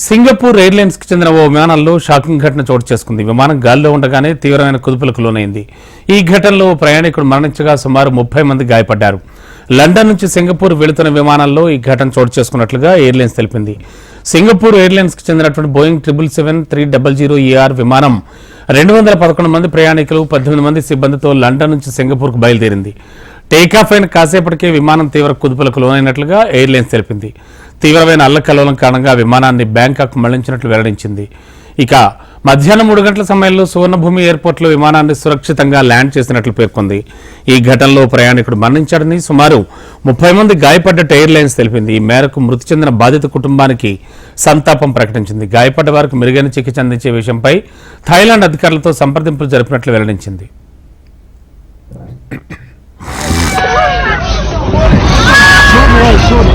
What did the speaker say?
Singapore airlines కి చెందిన ఓ విమానంలో షాకింగ్ ఘటన చోటు చేసుకుంది. విమానం గాల్లో ఉండగానే తీవ్రమైన కుదుపులకు లోనైంది. ఈ ఘటనలో ప్రయాణికుడు మరణించగా సుమారు 30 మంది గాయపడ్డారు. లండన్ నుంచి సింగపూర్ వెళుతున్న విమానంలో ఈ ఘటన చోటు చేసుకున్నట్లుగా ఎయిర్లైన్స్ తెలిపింది. సింగపూర్ ఎయిర్లైన్స్ కి చెందినటువంటి బోయింగ్ 777-300ER విమానం 211 మంది ప్రయాణికులు 18 మంది సిబ్బందితో లండన్ నుంచి సింగపూర్కు బయలుదేరింది. టేకాఫ్ అయిన కాసేపటికే విమానం తీవ్ర కుదుపులకు లోనైనట్లుగా ఎయిర్లైన్స్ తెలిపింది. తీవ్రమైన అల్లకల్లోలం కారణంగా విమానాన్ని బ్యాంకాక్ మళ్లించినట్లు వెల్లడించింది. ఇక మధ్యాహ్నం 3 గంటల సమయంలో సువర్ణభూమి ఎయిర్పోర్ట్లో విమానాన్ని సురక్షితంగా ల్యాండ్ చేసినట్లు పేర్కొంది. ఈ ఘటనలో ప్రయాణికుడు మరణించాడని, సుమారు 30 మంది గాయపడ్డట్టు ఎయిర్లైన్స్ తెలిపింది. ఈ మేరకు మృతి చెందిన బాధిత కుటుంబానికి సంతాపం ప్రకటించింది. గాయపడ్డ వారికి మెరుగైన చికిత్స అందించే విషయంపై థాయిలాండ్ అధికారులతో సంప్రదింపులు జరిపినట్లు వెల్లడించింది. Sure.